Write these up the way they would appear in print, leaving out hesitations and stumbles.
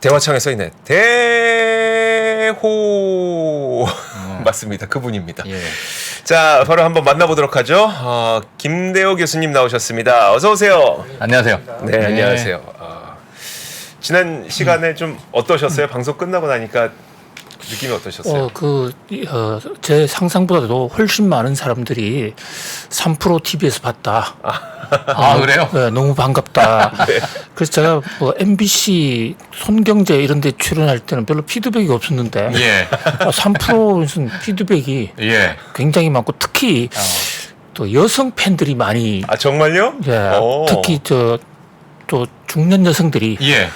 대화창에 써있네. 대호. 맞습니다. 그분입니다. 예. 자, 바로 한번 만나보도록 하죠. 김대호 교수님 나오셨습니다. 어서 오세요. 안녕하세요. 네, 안녕하세요. 지난 시간에 좀 어떠셨어요? 방송 끝나고 나니까 느낌이 어떠셨어요? 제 상상보다도 훨씬 많은 사람들이 3프로 TV에서 봤다. 그래요? 네, 너무 반갑다. 네. 그래서 제가 MBC 손경제 이런 데 출연할 때는 별로 피드백이 없었는데 예. 3프로 무슨 피드백이 예. 굉장히 많고 특히 또 여성 팬들이 많이 정말요? 예, 특히 또 중년 여성들이 예.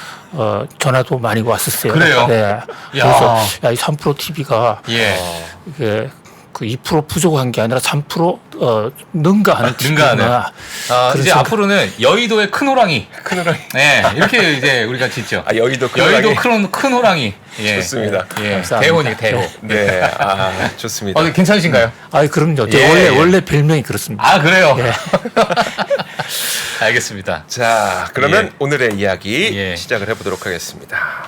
전화도 많이 왔었어요. 그래요? 네. 그래서 이 3프로 TV가 예. 이게 그 2% 부족한 게 아니라 3% 능가하는 TV구나. 이제 앞으로는 여의도의 큰 호랑이. 큰 호랑이. 네, 이렇게 이제 우리가 짓죠. 여의도 큰 호랑이. 여의도 큰 호랑이. 예. 좋습니다. 예. 감사합니다. 대호니 대호. 네, 좋습니다. 괜찮으신가요? 그럼요. 예. 원래 별명이 그렇습니다. 그래요? 예. 알겠습니다. 자, 그러면 오늘의 이야기 예. 시작을 해보도록 하겠습니다.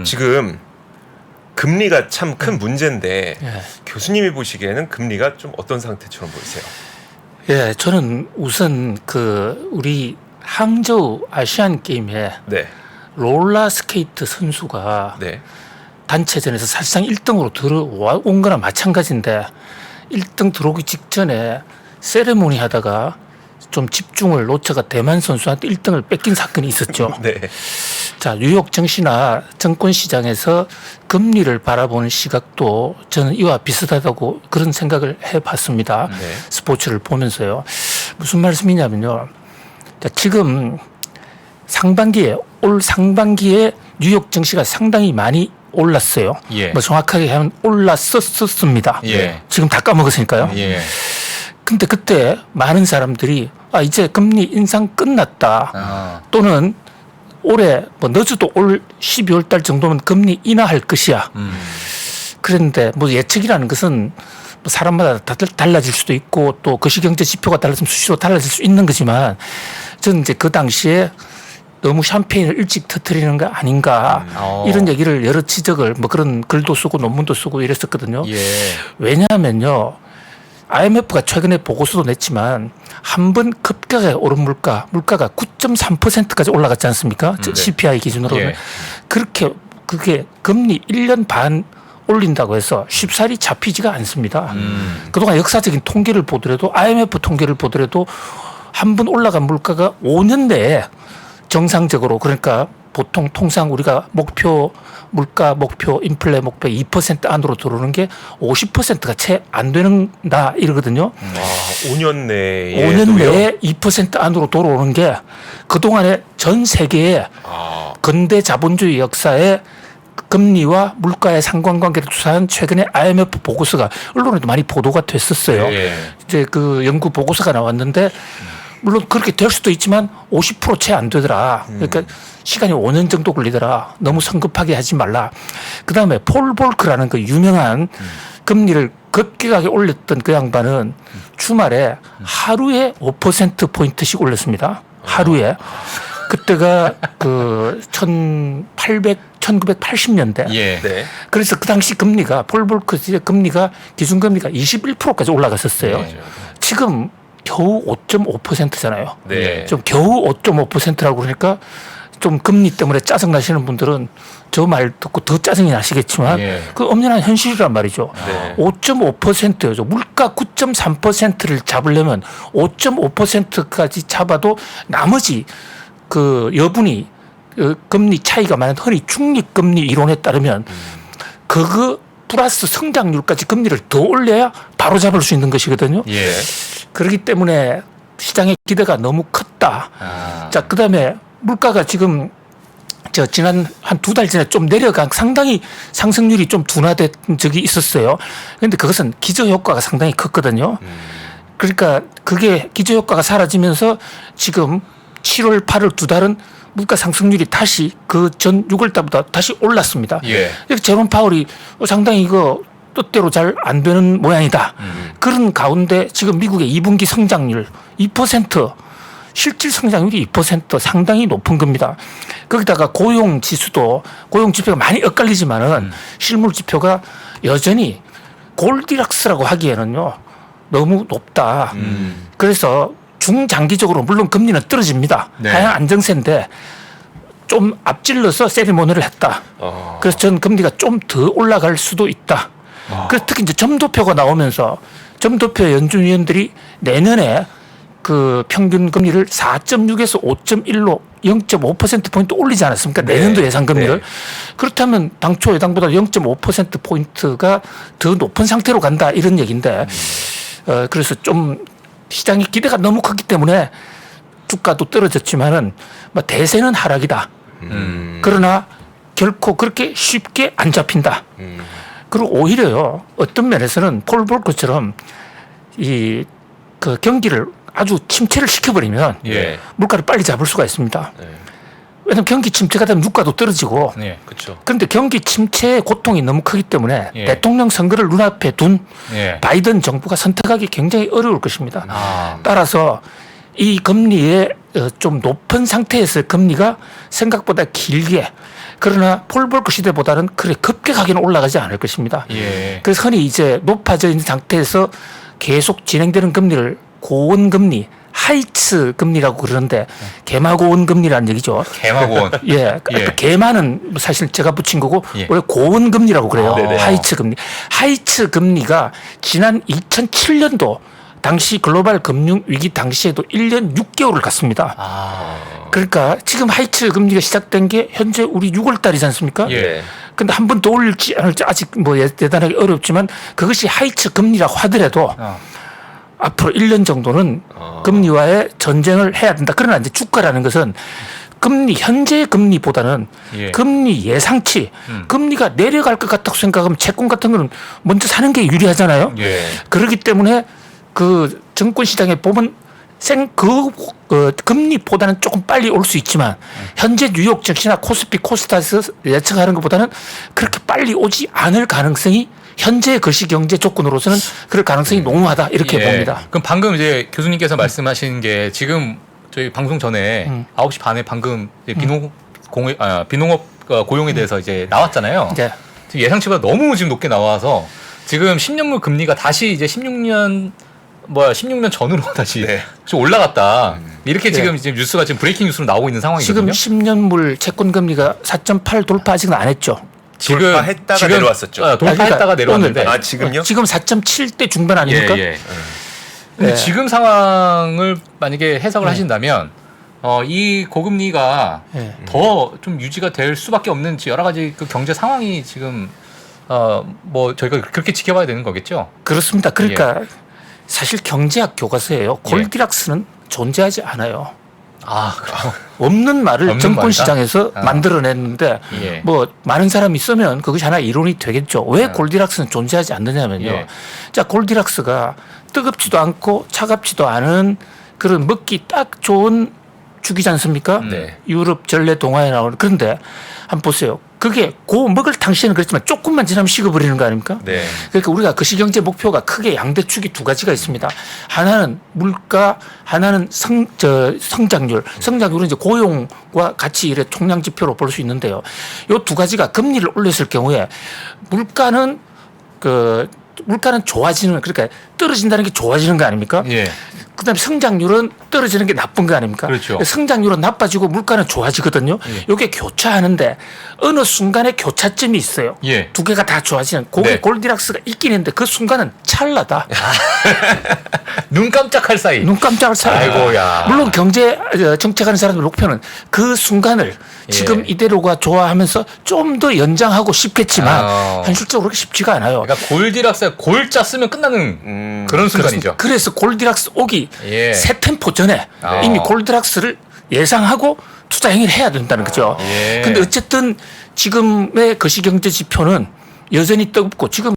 지금 금리가 참 큰 문제인데 예. 교수님이 보시기에는 금리가 좀 어떤 상태처럼 보이세요? 예, 저는 우선 우리 항저우 아시안 게임에 네, 롤러 스케이트 선수가 네, 단체전에서 사실상 1등으로 들어온 거나 마찬가지인데 1등 들어오기 직전에 세레모니 하다가 좀 집중을 놓쳐가 대만 선수한테 1등을 뺏긴 사건이 있었죠. 네, 자, 뉴욕 증시나 증권 시장에서 금리를 바라보는 시각도 저는 이와 비슷하다고 그런 생각을 해봤습니다. 네. 스포츠를 보면서요. 무슨 말씀이냐면요. 자, 지금 올 상반기에 뉴욕 증시가 상당히 많이 올랐어요. 예. 뭐 정확하게 하면 올랐었습니다. 예. 지금 다 까먹었으니까요. 예. 근데 그때 많은 사람들이 이제 금리 인상 끝났다. 또는 올해 늦어도 올 12월 달 정도면 금리 인하할 것이야. 그런데 예측이라는 것은 사람마다 다들 달라질 수도 있고 또 거시경제 지표가 달라지면 수시로 달라질 수 있는 거지만 저는 이제 그 당시에 너무 샴페인을 일찍 터뜨리는 거 아닌가 이런 얘기를 여러 지적을 그런 글도 쓰고 논문도 쓰고 이랬었거든요. 예. 왜냐하면요. IMF가 최근에 보고서도 냈지만 한 번 급격하게 오른 물가가 9.3%까지 올라갔지 않습니까? CPI 기준으로는. 예. 그게 금리 1년 반 올린다고 해서 쉽사리 잡히지가 않습니다. 그동안 역사적인 통계를 보더라도 IMF 통계를 보더라도 한 번 올라간 물가가 5년 내에 정상적으로 그러니까 보통 통상 우리가 물가 목표, 인플레 목표 2% 안으로 들어오는 게 50%가 채 안 된다 이러거든요. 5년 내에 5년 내에 2% 안으로 돌아오는 게 그동안에 전 세계의 근대 자본주의 역사에 금리와 물가의 상관관계를 조사한 최근의 IMF 보고서가 언론에도 많이 보도가 됐었어요. 예. 이제 그 연구 보고서가 나왔는데 물론 그렇게 될 수도 있지만 50% 채 안 되더라. 그러니까 시간이 5년 정도 걸리더라. 너무 성급하게 하지 말라. 그다음에 폴 볼크라는 그 유명한 금리를 급격하게 올렸던 그 양반은 주말에 하루에 5%포인트씩 올렸습니다. 하루에. 그때가 1980년대. 예. 네. 그래서 그 당시 금리가 폴 볼크 금리가 기준금리가 21%까지 올라갔었어요. 네. 지금 겨우 5.5%잖아요. 네. 좀 겨우 5.5%라고 그러니까 좀 금리 때문에 짜증 나시는 분들은 저 말 듣고 더 짜증이 나시겠지만 예. 그 엄연한 현실이란 말이죠. 네. 5.5%죠. 물가 9.3%를 잡으려면 5.5%까지 잡아도 나머지 그 여분이 금리 차이가 많은 흔히 중립금리 이론에 따르면 그거 플러스 성장률까지 금리를 더 올려야 바로 잡을 수 있는 것이거든요. 예. 그렇기 때문에 시장의 기대가 너무 컸다. 자, 그 다음에 물가가 지금 지난 한 2달 전에 좀 내려간 상당히 상승률이 좀 둔화된 적이 있었어요. 그런데 그것은 기저효과가 상당히 컸거든요. 그러니까 그게 기저효과가 사라지면서 지금 7월, 8월 2달은 물가 상승률이 다시 그 전 6월 달보다 다시 올랐습니다. 예. 제롬 파월이 상당히 이거 뜻대로 잘 안 되는 모양이다. 그런 가운데 지금 미국의 2분기 성장률 2%, 실질 성장률이 2% 상당히 높은 겁니다. 거기다가 고용 지수도 고용 지표가 많이 엇갈리지만은 실물 지표가 여전히 골디락스라고 하기에는요 너무 높다. 그래서 중장기적으로 물론 금리는 떨어집니다. 네. 하향 안정세인데 좀 앞질러서 세리머니를 했다. 그래서 전 금리가 좀 더 올라갈 수도 있다. 그래서 특히 이제 점도표가 나오면서 점도표 연준위원들이 내년에 그 평균 금리를 4.6에서 5.1로 0.5%포인트 올리지 않았습니까? 내년도 예상 금리를. 네. 그렇다면 당초 예상보다 0.5%포인트가 더 높은 상태로 간다 이런 얘기인데 그래서 좀 시장의 기대가 너무 컸기 때문에 주가도 떨어졌지만은 뭐 대세는 하락이다. 그러나 결코 그렇게 쉽게 안 잡힌다. 그리고 오히려요 어떤 면에서는 폴 볼커처럼 이 그 경기를 아주 침체를 시켜버리면 예. 물가를 빨리 잡을 수가 있습니다. 네. 왜냐하면 경기 침체가 되면 물가도 떨어지고 예. 그렇죠. 그런데 경기 침체의 고통이 너무 크기 때문에 예. 대통령 선거를 눈앞에 둔 예. 바이든 정부가 선택하기 굉장히 어려울 것입니다. 아. 따라서 이 금리의 좀 높은 상태에서 금리가 생각보다 길게 그러나 폴 볼커 시대보다는 그래 급격하게는 올라가지 않을 것입니다. 예. 그래서 흔히 이제 높아져 있는 상태에서 계속 진행되는 금리를 고온 금리, 하이츠 금리라고 그러는데 개마고온 금리라는 얘기죠. 개마고원. 예, 예. 개마는 사실 제가 붙인 거고 예. 원래 고온 금리라고 그래요. 네네. 하이츠 금리. 하이츠 금리가 지난 2007년도 당시 글로벌 금융 위기 당시에도 1년 6개월을 갔습니다. 아. 그러니까 지금 하이츠 금리가 시작된 게 현재 우리 6월 달이지 않습니까? 예. 근데 한 번 더 올릴지 안 올릴지 아직 뭐 대단하게 어렵지만 그것이 하이츠 금리라고 하더라도 앞으로 1년 정도는 금리와의 전쟁을 해야 된다. 그러나 이제 주가라는 것은 금리, 현재 금리보다는 예. 금리 예상치, 금리가 내려갈 것 같다고 생각하면 채권 같은 거는 먼저 사는 게 유리하잖아요. 예. 그렇기 때문에 그 증권 시장에 보면 금리보다는 조금 빨리 올 수 있지만 현재 뉴욕 증시나 코스피, 코스닥에서 예측하는 것보다는 그렇게 빨리 오지 않을 가능성이 현재 거시경제 조건으로서는 그럴 가능성이 농후하다 이렇게 예. 봅니다. 그럼 방금 이제 교수님께서 말씀하신 게 지금 저희 방송 전에 9시 반에 방금 이제 비농업 고용에 대해서 이제 나왔잖아요. 이제 지금 예상치보다 너무 지금 높게 나와서 지금 10년물 금리가 다시 이제 16년 전으로 다시 네. 좀 올라갔다. 이렇게 지금 뉴스가 지금 브레이킹 뉴스로 나오고 있는 상황이거든요. 지금 10년물 채권 금리가 4.8 돌파 아직은 안 했죠. 돌파했다가 내려왔었죠. 돌파했다가 그러니까 내려왔는데. 오늘, 지금요? 지금 4.7대 중반 아닙니까? 예, 예. 근데 예. 지금 상황을 만약에 해석을 하신다면 이 고금리가 예. 더 좀 유지가 될 수밖에 없는 여러 가지 그 경제 상황이 지금 저희가 그렇게 지켜봐야 되는 거겠죠. 그렇습니다. 그러니까 사실 경제학 교과서에요. 골디락스는 존재하지 않아요. 아, 그럼. 없는 말을 없는 정권 말이다? 시장에서 아. 만들어냈는데 예. 뭐 많은 사람이 쓰면 그것이 하나의 이론이 되겠죠. 왜 골디락스는 존재하지 않느냐면요. 예. 자, 골디락스가 뜨겁지도 않고 차갑지도 않은 그런 먹기 딱 좋은 주기지 않습니까? 네. 유럽 전래 동화에 나오는. 그런데 한번 보세요. 그게 먹을 당시에는 그렇지만 조금만 지나면 식어버리는 거 아닙니까? 네. 그러니까 우리가 거시경제 목표가 크게 양대축이 두 가지가 있습니다. 하나는 물가, 하나는 성장률. 성장률은 이제 고용과 같이 이래 총량 지표로 볼 수 있는데요. 요 두 가지가 금리를 올렸을 경우에 물가는 좋아지는, 그러니까 떨어진다는 게 좋아지는 거 아닙니까? 예. 그다음에 성장률은 떨어지는 게 나쁜 거 아닙니까? 그렇죠. 성장률은 나빠지고 물가는 좋아지거든요. 이게 교차하는데 어느 순간에 교차점이 있어요. 예. 두 개가 다 좋아지는. 그게 네. 골디락스가 있긴 했는데 그 순간은 찰나다. 눈 깜짝할 사이. 눈 깜짝할 사이. 아이고야. 물론 경제 정책하는 사람들 목표는 그 순간을 지금 이대로가 좋아하면서 좀 더 연장하고 싶겠지만 현실적으로 그렇게 쉽지가 않아요. 그러니까 골디락스가 골자 쓰면 끝나는 그런 순간이죠. 그래서 골디락스 오기 예. 세 템포 전에 이미 골디락스를 예상하고 투자 행위를 해야 된다는 거죠. 예. 근데 어쨌든 지금의 거시경제 지표는 여전히 뜨겁고 지금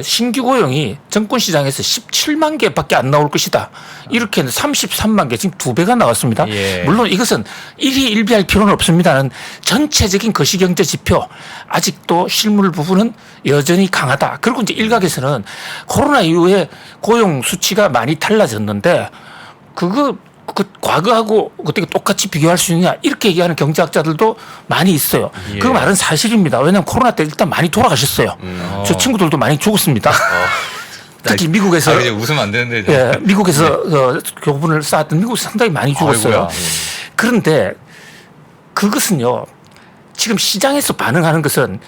신규 고용이 정권 시장에서 17만 개밖에 안 나올 것이다. 이렇게 33만 개, 지금 2배가 나왔습니다. 예. 물론 이것은 일희일비할 필요는 없습니다는 전체적인 거시경제 지표 아직도 실물 부분은 여전히 강하다. 그리고 이제 일각에서는 코로나 이후에 고용 수치가 많이 달라졌는데 그거 그 과거하고 어떻게 똑같이 비교할 수 있느냐 이렇게 얘기하는 경제학자들도 많이 있어요. 예. 그 말은 사실입니다. 왜냐하면 코로나 때 일단 많이 돌아가셨어요. 저 친구들도 많이 죽었습니다. 특히 미국에서 이제 웃으면 안 되는데. 예, 미국에서 교분을 쌓았던 미국에서 상당히 많이 죽었어요. 아이고야. 그런데 그것은요. 지금 시장에서 반응하는 것은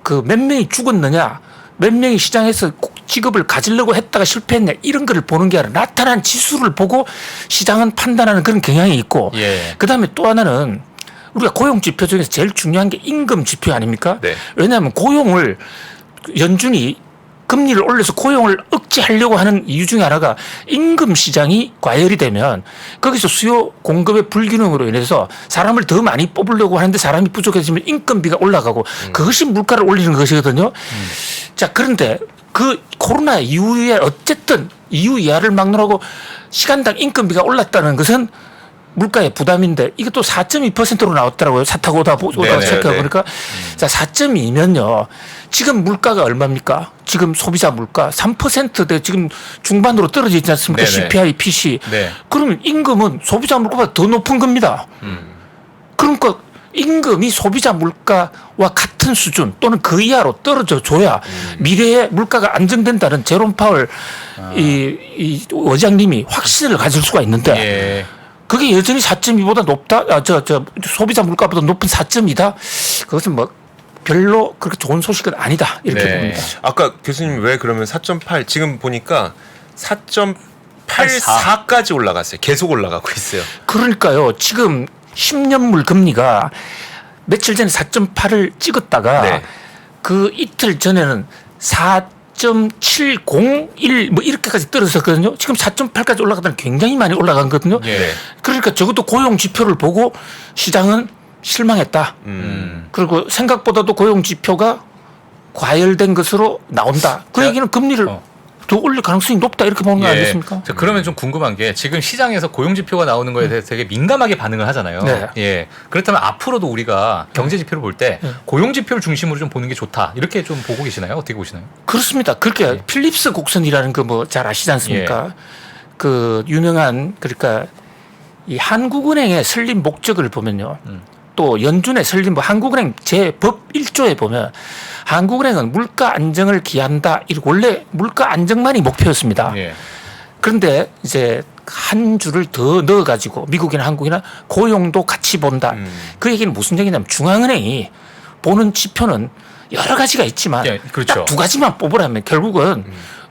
그 몇 명이 죽었느냐, 몇 명이 시장에서 직업을 가지려고 했다가 실패했냐 이런 거를 보는 게 아니라 나타난 지수를 보고 시장은 판단하는 그런 경향이 있고 예. 그다음에 또 하나는 우리가 고용 지표 중에서 제일 중요한 게 임금 지표 아닙니까? 네. 왜냐하면 고용을 연준이 금리를 올려서 고용을 억제하려고 하는 이유 중에 하나가 임금 시장이 과열이 되면 거기서 수요 공급의 불균형으로 인해서 사람을 더 많이 뽑으려고 하는데 사람이 부족해지면 인건비가 올라가고 그것이 물가를 올리는 것이거든요. 자, 그런데 그 코로나 이후에 어쨌든 이후 이하를 막론하고 시간당 인건비가 올랐다는 것은 물가의 부담인데 이게 또 4.2%로 나왔더라고요. 차 타고 오다 네네, 체크해 네. 보니까 자 4.2면요. 지금 물가가 얼마입니까? 지금 소비자 물가 3%대 지금 중반으로 떨어져 있지 않습니까? 네네. CPI, PC. 네. 그러면 임금은 소비자 물가보다 더 높은 겁니다. 그러니까 임금이 소비자 물가와 같은 수준 또는 그 이하로 떨어져 줘야 미래에 물가가 안정된다는 제롬 파월 이 의장님이 확신을 가질 수가 있는데 예. 그게 여전히 4.2보다 높다? 소비자 물가보다 높은 4.2다? 그것은 뭐 별로 그렇게 좋은 소식은 아니다. 이렇게 네. 봅니다. 아까 교수님 왜 그러면 4.8 지금 보니까 4.84까지 올라갔어요. 계속 올라가고 있어요. 그러니까요. 지금 10년물 금리가 며칠 전에 4.8을 찍었다가 네. 그 이틀 전에는 4.701 뭐 이렇게까지 떨어졌거든요. 지금 4.8까지 올라갔다는 굉장히 많이 올라간거든요. 예. 그러니까 적어도 고용 지표를 보고 시장은 실망했다. 그리고 생각보다도 고용 지표가 과열된 것으로 나온다. 그 자, 얘기는 금리를 더 올릴 가능성이 높다 이렇게 보는 거 예. 아니겠습니까? 자, 그러면 좀 궁금한 게 지금 시장에서 고용 지표가 나오는 거에 대해서 되게 민감하게 반응을 하잖아요. 네. 예. 그렇다면 앞으로도 우리가 경제 지표를 볼 때 고용 지표를 중심으로 좀 보는 게 좋다. 이렇게 좀 보고 계시나요? 어떻게 보시나요? 그렇습니다. 그렇게 필립스 곡선이라는 거 뭐 잘 아시지 않습니까? 그 유명한 그러니까 이 한국은행의 설립 목적을 보면요. 또 연준의 설립 뭐 한국은행 제법 1조에 보면 한국은행은 물가 안정을 기한다. 이렇게 원래 물가 안정만이 목표였습니다. 예. 그런데 이제 한 줄을 더 넣어가지고 미국이나 한국이나 고용도 같이 본다. 그 얘기는 무슨 얘기냐면 중앙은행이 보는 지표는 여러 가지가 있지만 예, 그렇죠. 딱 두 가지만 뽑으라면 결국은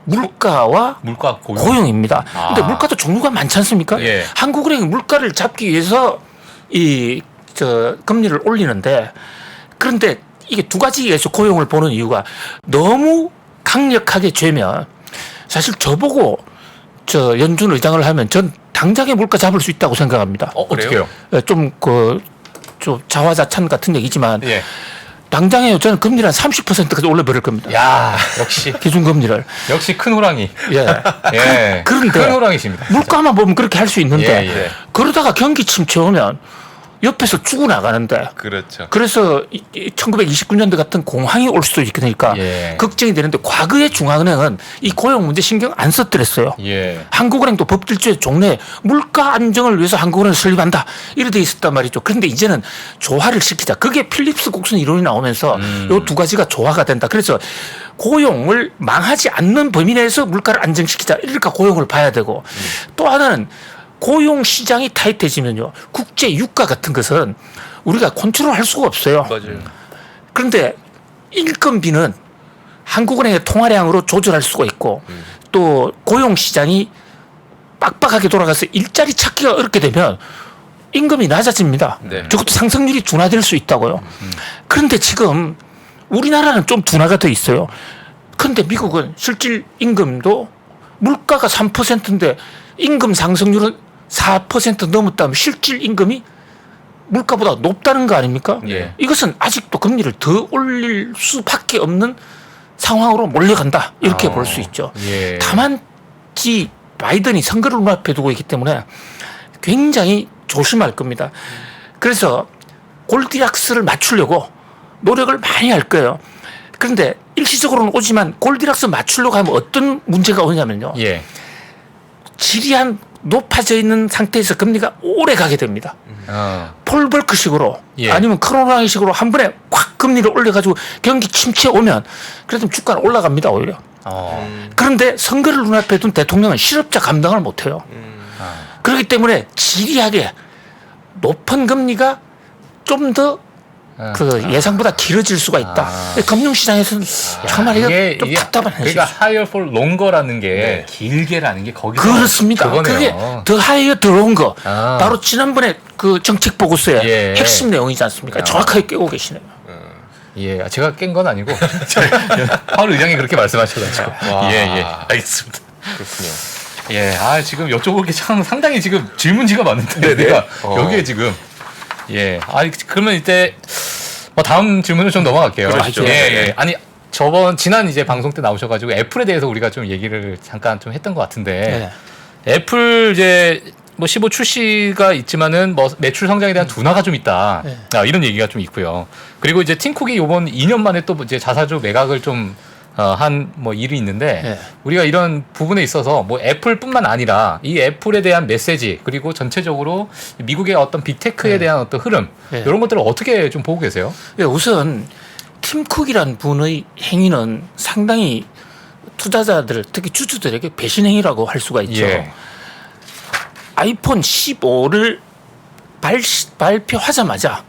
물가와 물가 고용. 고용입니다. 근데 아. 물가도 종류가 많지 않습니까? 예. 한국은행이 물가를 잡기 위해서 금리를 올리는데 그런데 이게 두 가지에서 고용을 보는 이유가 너무 강력하게 죄면 사실 저보고 연준 의장을 하면 전 당장에 물가 잡을 수 있다고 생각합니다. 어떻게요? 좀 자화자찬 같은 얘기지만 예. 당장에 저는 금리를 한 30%까지 올려버릴 겁니다. 야, 역시 기준금리를. 역시 큰 호랑이. 예. 예. 그런데 큰 호랑이십니다. 물가만 보면 그렇게 할 수 있는데 예, 예. 그러다가 경기 침체 오면 옆에서 죽어나가는데 그렇죠. 그래서 1929년도 같은 공황이 올 수도 있으니까 예. 걱정이 되는데 과거의 중앙은행은 이 고용 문제 신경 안 썼더랬어요. 예. 한국은행도 법질주의 종래 물가 안정을 위해서 한국은행을 설립한다 이래 돼 있었단 말이죠. 그런데 이제는 조화를 시키자. 그게 필립스 곡선 이론이 나오면서 요 두 가지가 조화가 된다. 그래서 고용을 망하지 않는 범위 내에서 물가를 안정시키자. 이러니까 고용을 봐야 되고 또 하나는 고용 시장이 타이트해지면요. 국제 유가 같은 것은 우리가 컨트롤할 수가 없어요. 맞아요. 그런데 인건비는 한국은행의 통화량으로 조절할 수가 있고 또 고용 시장이 빡빡하게 돌아가서 일자리 찾기가 어렵게 되면 임금이 낮아집니다. 네. 적어도 상승률이 둔화될 수 있다고요. 그런데 지금 우리나라는 좀 둔화가 돼 있어요. 그런데 미국은 실질 임금도 물가가 3%인데 임금 상승률은 4% 넘었다면 실질 임금이 물가보다 높다는 거 아닙니까? 예. 이것은 아직도 금리를 더 올릴 수밖에 없는 상황으로 몰려간다. 이렇게 볼 수 있죠. 예. 다만 바이든이 선거를 눈앞에 두고 있기 때문에 굉장히 조심할 겁니다. 그래서 골디락스를 맞추려고 노력을 많이 할 거예요. 그런데 일시적으로는 오지만 골디락스 맞추려고 하면 어떤 문제가 오냐면요. 예. 지리한 높아져 있는 상태에서 금리가 오래 가게 됩니다. 폴 벌크식으로 예. 아니면 크로나이식으로 한 번에 확 금리를 올려가지고 경기 침체 오면 그래도 주가는 올라갑니다 오히려. 그런데 선거를 눈앞에 둔 대통령은 실업자 감당을 못해요. 그렇기 때문에 지리하게 높은 금리가 좀 더 그 예상보다 길어질 수가 있다. 금융시장에서는 정말 이게 좀 답답한 현실. 그러니까 higher for longer라는 게 네. 길게라는 게 거기서 그렇습니다. 그거네요. 그게 더 하이어 들어온 거. 바로 지난번에 그 정책 보고서의 예. 핵심 내용이지 않습니까? 정확하게 깨고 계시네요. 예, 제가 깬 건 아니고 하루 의장이 그렇게 말씀하셔가지고 예, 알겠습니다. 그렇군요. 예, 지금 여쭤볼 게 참 상당히 지금 질문지가 많은데 네네. 내가 여기에 지금 그러면 이제 다음 질문을 좀 넘어갈게요. 그러시죠. 네. 아니 지난 이제 방송 때 나오셔가지고 애플에 대해서 우리가 좀 얘기를 잠깐 좀 했던 것 같은데 애플 이제 15 출시가 있지만은 매출 성장에 대한 둔화가 좀 있다. 이런 얘기가 좀 있고요. 그리고 이제 팀쿡이 이번 2년 만에 또 이제 자사주 매각을 좀 한 일이 있는데 우리가 이런 부분에 있어서 애플뿐만 아니라 이 애플에 대한 메시지 그리고 전체적으로 미국의 어떤 빅테크에 대한 어떤 흐름 이런 것들을 어떻게 좀 보고 계세요? 우선 팀쿡이란 분의 행위는 상당히 투자자들 특히 주주들에게 배신 행위라고 할 수가 있죠. 아이폰 15를 발표하자마자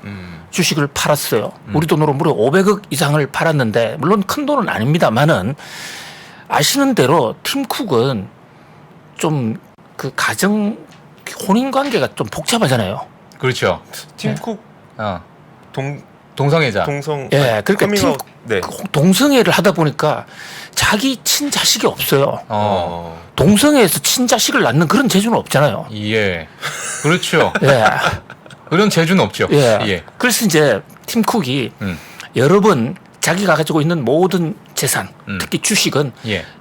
주식을 팔았어요. 우리 돈으로 무려 500억 이상을 팔았는데 물론 큰 돈은 아닙니다만은 아시는 대로 팀쿡은 좀 그 가정 혼인 관계가 좀 복잡하잖아요. 그렇죠. 팀쿡 동성애자. 그러니까 커밍아웃, 동성애를 하다 보니까 자기 친자식이 없어요. 동성애에서 친자식을 낳는 그런 재주는 없잖아요. 예. 그렇죠. 예. 그런 재주는 없죠. 예. 그래서 이제 팀쿡이 여러 번 자기가 가지고 있는 모든 재산, 특히 주식은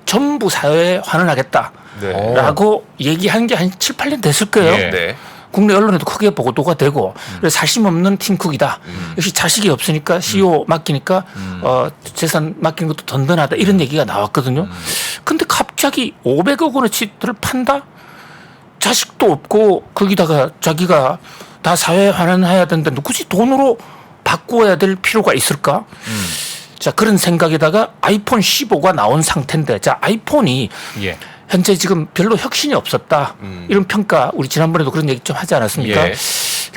전부 사회에 환원하겠다라고 얘기한 게 한 7, 8년 됐을 거예요. 국내 언론에도 크게 보도가 되고 사심 없는 팀쿡이다. 역시 자식이 없으니까 CEO 맡기니까 재산 맡기는 것도 든든하다. 이런 얘기가 나왔거든요. 근데 갑자기 500억 원어치를 판다? 자식도 없고 거기다가 자기가 다 사회에 환원해야 된다는데 굳이 돈으로 바꾸어야 될 필요가 있을까? 자, 그런 생각에다가 아이폰 15가 나온 상태인데 자, 아이폰이 현재 지금 별로 혁신이 없었다. 이런 평가 우리 지난번에도 그런 얘기 좀 하지 않았습니까?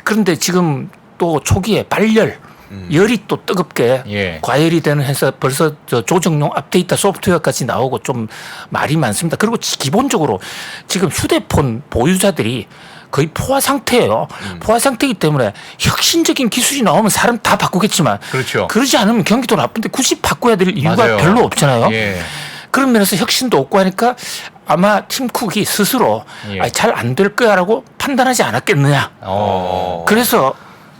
그런데 지금 또 초기에 발열 열이 또 뜨겁게 과열이 되는 해서 벌써 조정용 업데이터 소프트웨어까지 나오고 좀 말이 많습니다. 그리고 기본적으로 지금 휴대폰 보유자들이 거의 포화 상태예요. 포화 상태이기 때문에 혁신적인 기술이 나오면 사람 다 바꾸겠지만 그렇죠. 그러지 않으면 경기도 나쁜데 굳이 바꿔야 될 이유가 별로 없잖아요. 그런 면에서 혁신도 없고 하니까 아마 팀쿡이 스스로 잘 안 될 거야라고 판단하지 않았겠느냐. 그래서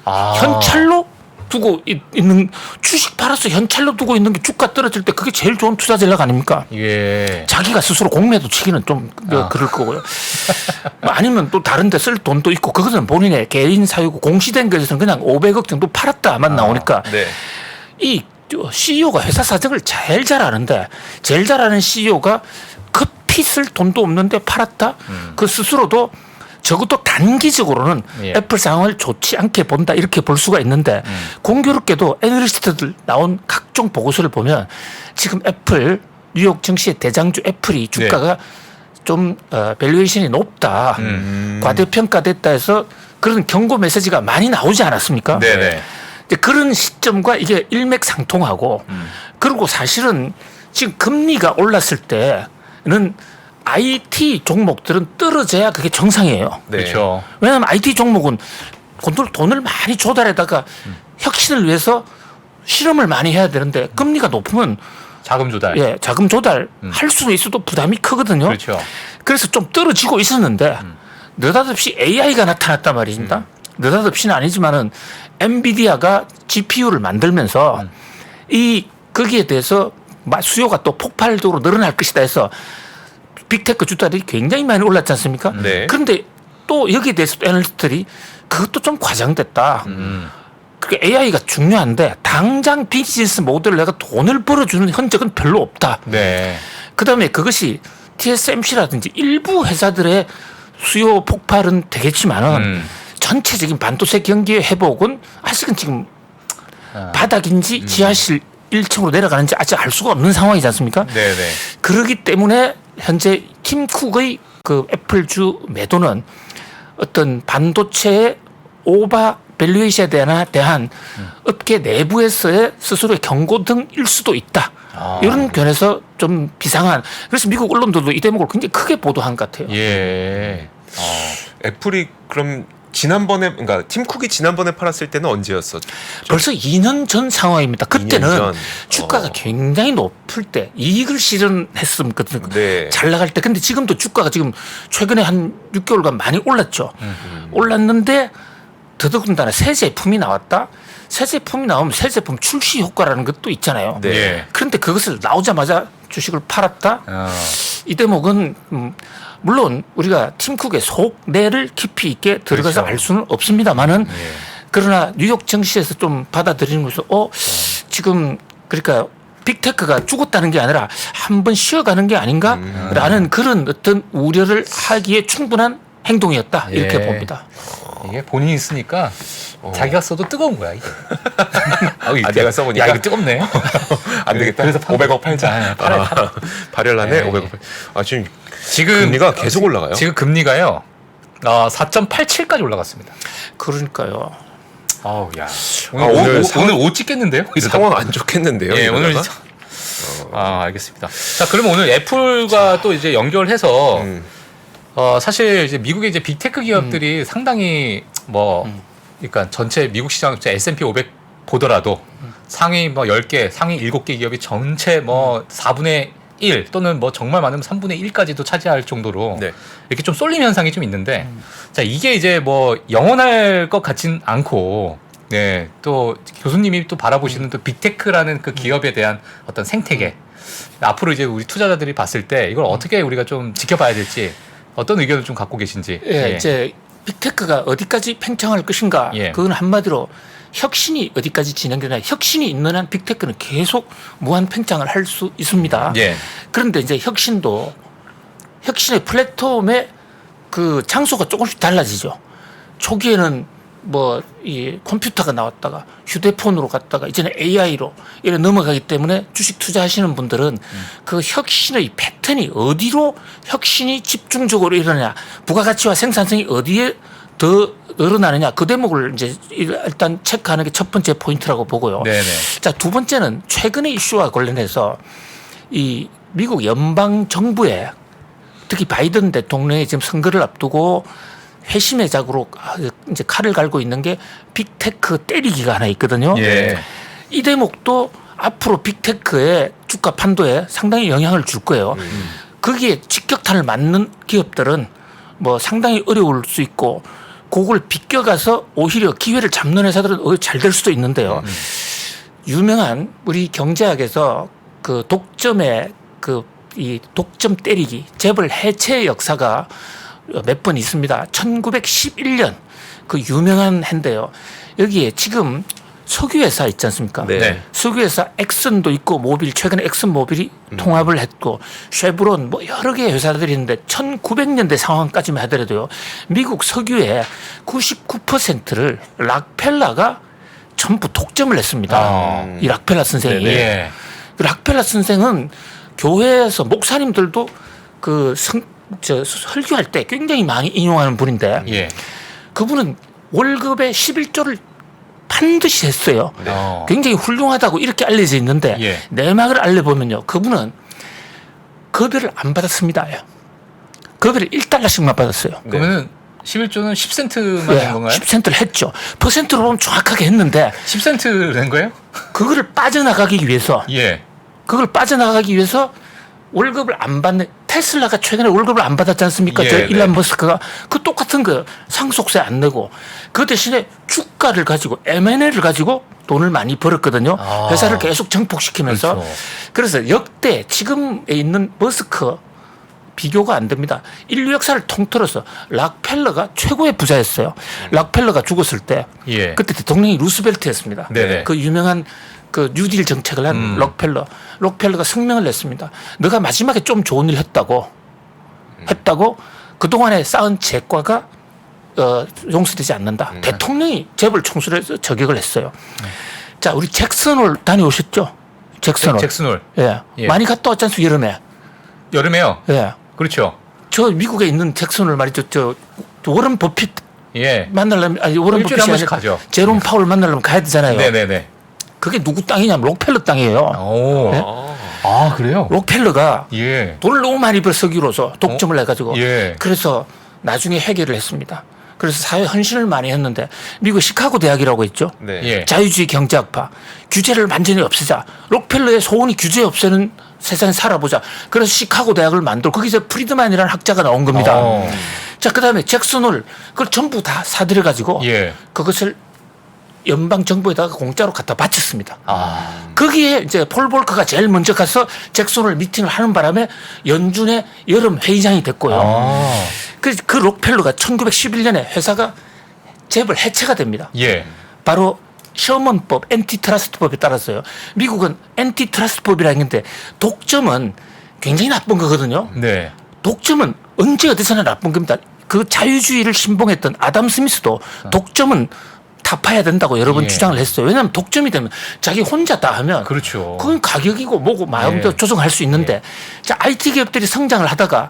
현찰로 두고 있는 주식 팔아서 현찰로 두고 있는 게 주가 떨어질 때 그게 제일 좋은 투자 전략 아닙니까? 자기가 스스로 공매도 치기는 좀 그럴 거고요. 아니면 또 다른 데 쓸 돈도 있고 그것은 본인의 개인 사유고 공시된 것에서는 그냥 500억 정도 팔았다만 나오니까 이 CEO가 회사 사정을 제일 잘 아는데 제일 잘 아는 CEO가 커피 쓸 돈도 없는데 팔았다? 그 스스로도 적어도 단기적으로는 애플 상황을 좋지 않게 본다 이렇게 볼 수가 있는데 공교롭게도 애널리스트들 나온 각종 보고서를 보면 지금 애플 뉴욕 증시의 대장주 애플이 주가가 좀 밸류에이션이 높다 과대평가됐다 해서 그런 경고 메시지가 많이 나오지 않았습니까? 그런 시점과 이게 일맥상통하고 그리고 사실은 지금 금리가 올랐을 때는 IT 종목들은 떨어져야 그게 정상이에요. 그렇죠. 왜냐하면 IT 종목은 돈을 많이 조달에다가 혁신을 위해서 실험을 많이 해야 되는데 금리가 높으면 자금 조달. 자금 조달 할 수는 있어도 부담이 크거든요. 그렇죠. 그래서 좀 떨어지고 있었는데 느닷없이 AI가 나타났단 말입니다. 느닷없이는 아니지만은 엔비디아가 GPU를 만들면서 거기에 대해서 수요가 또 폭발적으로 늘어날 것이다 해서 빅테크 주가들이 굉장히 많이 올랐지 않습니까? 그런데 또 여기에 대해서 애널리스트들이 그것도 좀 과장됐다. 그게 AI가 중요한데 당장 비즈니스 모델로 내가 돈을 벌어주는 흔적은 별로 없다. 네. 그다음에 그것이 TSMC라든지 일부 회사들의 수요 폭발은 되겠지만은 전체적인 반도체 경기의 회복은 아직은 지금 바닥인지 지하실 1층으로 내려가는지 아직 알 수가 없는 상황이지 않습니까? 네네. 그러기 때문에 현재 팀 쿡의 그 애플주 매도는 어떤 반도체의 오버 밸류에이션에 대한 업계 내부에서의 스스로의 경고등일 수도 있다. 이런 견해서 좀 비상한. 그래서 미국 언론들도 이 대목을 굉장히 크게 보도한 것 같아요. 예. 애플이 그럼 지난번에 그러니까 팀 쿡이 지난번에 팔았을 때는 언제였었죠? 벌써 2년 전 상황입니다. 그때는 2년 전. 주가가 굉장히 높을 때 이익을 실현했었거든요. 네. 잘 나갈 때. 근데 지금도 주가가 지금 최근에 한 6개월간 많이 올랐죠. 올랐는데 더더군다나 새 제품이 나왔다. 새 제품이 나오면 새 제품 출시 효과라는 것도 있잖아요. 네. 예. 그런데 그것을 나오자마자 주식을 팔았다. 이 대목은 물론 우리가 팀쿡의 속내를 깊이 있게 들어가서 그렇죠. 알 수는 없습니다만은 예. 그러나 뉴욕 증시에서 좀 받아들이는 것은 지금 그러니까 빅테크가 죽었다는 게 아니라 한번 쉬어가는 게 아닌가라는 그런 어떤 우려를 하기에 충분한 행동이었다 이렇게 예. 봅니다. 이게 본인이 쓰니까 자기가 써도 뜨거운 거야 이게. 내가 써보니까 야 이거 뜨겁네. 안 되겠다. 그래서 500억 팔자. 팔아요. 발열나네. 네. 500억. 지금 지금 금리가 계속 올라가요. 지금 금리가요. 4.87까지 올라갔습니다. 그러니까요. 아우 야. 오늘 오늘 옷 찍겠는데요? 상황 안 좋겠는데요. 예, 오늘 이러다가? 알겠습니다. 자, 그러면 오늘 애플과 또 이제 연결해서 사실 이제 미국의 이제 빅테크 기업들이 상당히 그러니까 전체 미국 시장 S&P 500 보더라도 상위 10개, 상위 7개 기업이 전체 4분의 1 또는 정말 많으면 3분의 1까지도 차지할 정도로 네. 이렇게 좀 쏠림 현상이 좀 있는데 자, 이게 이제 영원할 것 같진 않고 네, 또 교수님이 또 바라보시는 또 빅테크라는 그 기업에 대한 어떤 생태계 앞으로 이제 우리 투자자들이 봤을 때 이걸 어떻게 우리가 좀 지켜봐야 될지 어떤 의견을 좀 갖고 계신지. 예, 이제 빅테크가 어디까지 팽창할 것인가? 예. 그건 한마디로 혁신이 어디까지 진행되나? 혁신이 있는 한 빅테크는 계속 무한 팽창을 할 수 있습니다. 예. 그런데 이제 혁신의 플랫폼의 그 장소가 조금씩 달라지죠. 초기에는 이 컴퓨터가 나왔다가 휴대폰으로 갔다가 이제는 AI로 이래 넘어가기 때문에 주식 투자하시는 분들은 그 혁신의 패턴이 어디로 혁신이 집중적으로 일어나냐, 부가가치와 생산성이 어디에 더 늘어나느냐 그 대목을 이제 일단 체크하는 게 첫 번째 포인트라고 보고요. 네네. 자, 두 번째는 최근의 이슈와 관련해서 이 미국 연방 정부에 특히 바이든 대통령이 지금 선거를 앞두고 회심의 작으로 이제 칼을 갈고 있는 게 빅테크 때리기가 하나 있거든요. 예. 이 대목도 앞으로 빅테크의 주가 판도에 상당히 영향을 줄 거예요. 거기에 직격탄을 맞는 기업들은 상당히 어려울 수 있고 그걸 비껴가서 오히려 기회를 잡는 회사들은 오히려 잘 될 수도 있는데요. 유명한 우리 경제학에서 그 독점의 이 독점 때리기 재벌 해체 역사가 몇 번 있습니다. 1911년 그 유명한 해인데요. 여기에 지금 석유회사 있지 않습니까? 네. 석유회사 엑슨도 있고 모빌 최근에 엑슨모빌이 통합을 했고 쉐브론 여러 개의 회사들이 있는데 1900년대 상황까지만 하더라도요. 미국 석유의 99%를 락펠러가 전부 독점을 했습니다. 이 락펠러 선생이. 예. 락펠러 선생은 교회에서 목사님들도 설교할 때 굉장히 많이 인용하는 분인데 예. 그분은 월급의 11조를 반드시 했어요. 굉장히 훌륭하다고 이렇게 알려져 있는데 예. 내막을 알려보면요. 그분은 급여를 안 받았습니다. 급여를 1달러씩만 받았어요. 그러면은 11조는 10센트만 네, 된 건가요? 10센트를 했죠. 퍼센트로 보면 정확하게 했는데 10센트 된 거예요? 그거를 빠져나가기 위해서 예. 월급을 안 받는 테슬라가 최근에 월급을 안 받았지 않습니까? 예, 저 네. 일론 머스크가 그 똑같은 거예요. 상속세 안 내고 그 대신에 주가를 가지고 M&A를 가지고 돈을 많이 벌었거든요. 회사를 계속 정폭시키면서 그렇죠. 그래서 역대 지금에 있는 머스크 비교가 안 됩니다. 인류 역사를 통틀어서 락펠러가 최고의 부자였어요. 락펠러가 죽었을 때 예. 그때 대통령이 루스벨트였습니다. 네네. 그 유명한 그 뉴딜 정책을 한 록펠러가 성명을 냈습니다. 너가 마지막에 좀 좋은 일 했다고 그동안에 쌓은 재과가 용서되지 않는다. 대통령이 재벌 총수를 해서 저격을 했어요. 자, 우리 잭슨홀 다녀오셨죠? 잭슨홀. 잭슨홀. 예. 예. 많이 갔다 왔지 않습니까? 여름에. 여름에요. 예. 그렇죠. 저 미국에 있는 잭슨홀 말이죠. 저 워런 버핏 예. 만나려면 아니 워런 일주일에 버핏이 한 번씩 아니라 가죠. 제롬 파울 만나려면 가야 되잖아요. 네네네. 그게 누구 땅이냐면 록펠러 땅이에요. 오. 네? 아 그래요? 록펠러가 예. 돈을 너무 많이 벌쓰기로서 독점을 해가지고 예. 그래서 나중에 해결을 했습니다. 그래서 사회 헌신을 많이 했는데 미국 시카고 대학이라고 있죠. 네. 예. 자유주의 경제학파 규제를 완전히 없애자. 록펠러의 소원이 규제 없애는 세상에 살아보자. 그래서 시카고 대학을 만들고 거기서 프리드만이라는 학자가 나온 겁니다. 자, 그다음에 잭슨홀 그걸 전부 다 사들여가지고 예. 그것을 연방 정부에다가 공짜로 갖다 바쳤습니다. 아. 거기에 이제 폴 볼커가 제일 먼저 가서 잭슨홀 미팅을 하는 바람에 연준의 여름 회의장이 됐고요. 아. 그 록펠러가 1911년에 회사가 재벌 해체가 됩니다. 예. 바로 셔먼법, 엔티트러스트법에 따랐어요. 미국은 엔티트러스트법이라는 게 있는데 독점은 굉장히 나쁜 거거든요. 네. 독점은 언제 어디서나 나쁜 겁니다. 그 자유주의를 신봉했던 아담 스미스도 독점은 타파해야 된다고 여러 번 예. 주장을 했어요. 왜냐하면 독점이 되면 자기 혼자 다 하면 그렇죠. 그건 가격이고 뭐고 마음대로 예. 조정할 수 있는데 자, IT 기업들이 성장을 하다가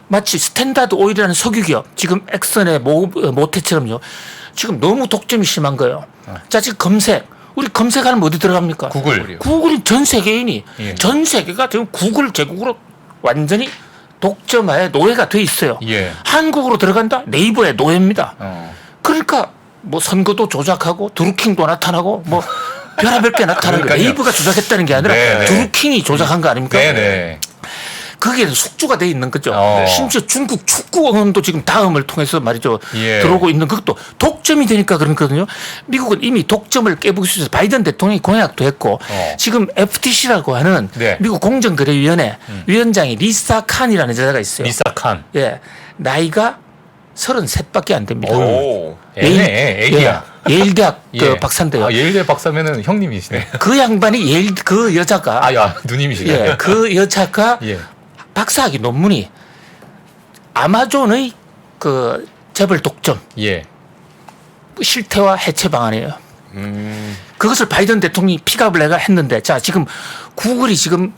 마치 스탠다드 오일이라는 석유 기업 지금 엑선의 모태처럼요. 지금 너무 독점이 심한 거예요. 자, 지금 검색 우리 검색하면 어디 들어갑니까? 구글. 구글이 전 세계인이 예. 전 세계가 지금 구글 제국으로 완전히 독점하에 노예가 돼 있어요. 예. 한국으로 들어간다? 네이버의 노예입니다. 그러니까 뭐 선거도 조작하고 드루킹도 나타나고 뭐 별의별 게 나타나는 거예요. 그러니까요. 네이버가 조작했다는 게 아니라 네, 네. 드루킹이 조작한 거 아닙니까? 네네. 그게 숙주가 돼 있는 거죠. 네. 심지어 중국 축구원도 지금 다음을 통해서 말이죠. 예. 들어오고 있는 그것도 독점이 되니까 그렇거든요. 미국은 이미 독점을 깨부수기 위해서 바이든 대통령이 공약도 했고 지금 FTC라고 하는 네. 미국 공정거래위원회 위원장이 리사 칸이라는 여자가 있어요. 리사 칸. 예. 나이가 33밖에 안 됩니다. 오. 애네, 애기야. 예, 예일대학 그 예. 박사인데요. 아, 예일대 박사면은 형님이시네. 그 양반이 예일 그 여자가 아, 야, 누님이시네. 예, 그 여자가 예. 박사학위 논문이 아마존의 그 재벌 독점 예. 실태와 해체 방안이에요. 그것을 바이든 대통령이 픽업을 내가 했는데 자 지금 구글이 지금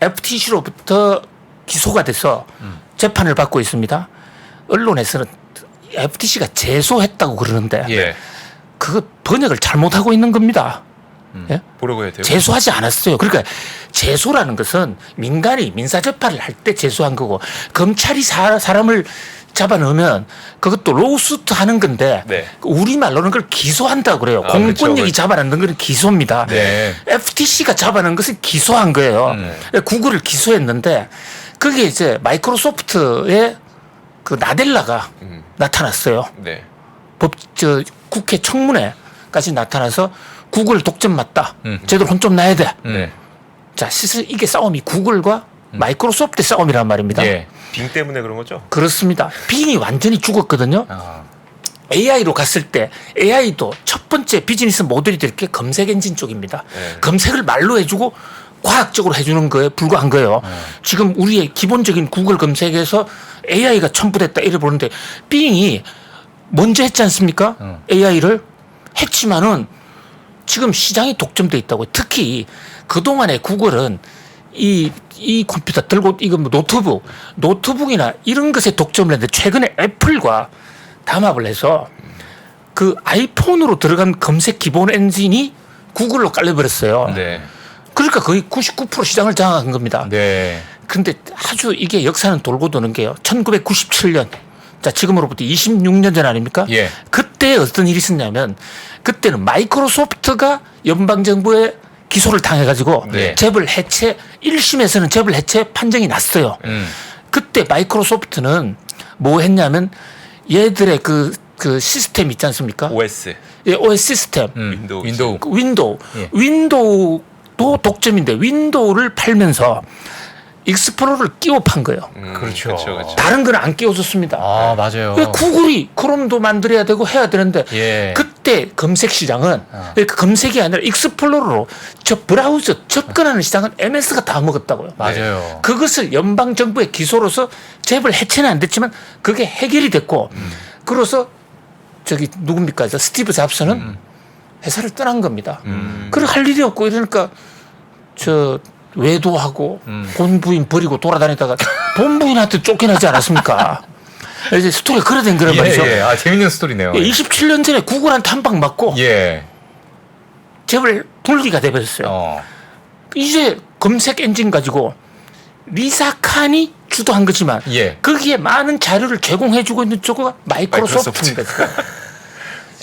FTC로부터 기소가 돼서 재판을 받고 있습니다. 언론에서는 FTC가 제소했다고 그러는데 예. 그거 번역을 잘못하고 있는 겁니다. 예? 뭐라고 해야 돼요? 제소하지 않았어요. 그러니까 제소라는 것은 민간이 민사재판을 할 때 제소한 거고 검찰이 사람을 잡아넣으면 그것도 로우수트 하는 건데 네. 우리말로는 그걸 기소한다고 그래요. 아, 공권력이 그렇죠. 잡아넣는 건 기소입니다. 네. FTC가 잡아넣은 것은 기소한 거예요. 구글을 기소했는데 그게 이제 마이크로소프트의 그 나델라가 나타났어요. 네. 국회 청문회까지 나타나서 구글 독점 맞다. 음. 제대로 혼 좀 나야 돼. 네. 자, 사실 이게 싸움이 구글과 마이크로소프트 싸움이란 말입니다. 예. 빙 때문에 그런 거죠? 그렇습니다. 빙이 완전히 죽었거든요. 아. AI로 갔을 때 AI도 첫 번째 비즈니스 모델이 될 게 검색 엔진 쪽입니다. 네. 검색을 말로 해주고 과학적으로 해주는 거에 불과한 거예요. 지금 우리의 기본적인 구글 검색에서 AI가 첨부됐다 이래 보는데 빙이 먼저 했지 않습니까? AI를 했지만은 지금 시장이 독점돼 있다고. 특히 그동안에 구글은 이 컴퓨터 들고 이거 뭐 노트북이나 이런 것에 독점을 했는데 최근에 애플과 담합을 해서 그 아이폰으로 들어간 검색 기본 엔진이 구글로 깔려버렸어요. 네. 그러니까 거의 99% 시장을 장악한 겁니다. 네. 근데 아주 이게 역사는 돌고 도는 게요. 1997년. 자, 지금으로부터 26년 전 아닙니까? 예. 그때 어떤 일이 있었냐면 그때는 마이크로소프트가 연방정부에 기소를 당해가지고 네. 재벌 해체 1심에서는 재벌 해체 판정이 났어요. 그때 마이크로소프트는 뭐 했냐면 얘들의 그 시스템 있지 않습니까? OS. 예, OS 시스템. 윈도우. 그 윈도우. 예. 윈도우도 독점인데 윈도우를 팔면서 익스플로러를 끼워 판 거예요. 그렇죠. 그렇죠. 다른 건 안 끼워줬습니다. 아, 맞아요. 왜 구글이 크롬도 만들어야 되고 해야 되는데 예. 그때 그때 검색 시장은 그러니까 검색이 아니라 익스플로러로 저 브라우저 접근하는 시장은 MS가 다 먹었다고요. 맞아요. 그것을 연방 정부의 기소로서 재벌 해체는 안 됐지만 그게 해결이 됐고 그래서 저기 누굽니까 저 스티브 잡스는 회사를 떠난 겁니다. 그걸 할 일이 없고 이러니까 저 외도하고 본부인 버리고 돌아다니다가 본부인한테 쫓겨나지 않았습니까? 이제 스토리가 그래 된 거란 말이죠. 예. 아, 재밌는 스토리네요. 27년 전에 구글한테 한 방 맞고 예. 재벌 분리가 돼버렸어요. 이제 검색 엔진 가지고 리사 칸이 주도한 거지만 예. 거기에 많은 자료를 제공해주고 있는 쪽은 마이크로소프트입니다.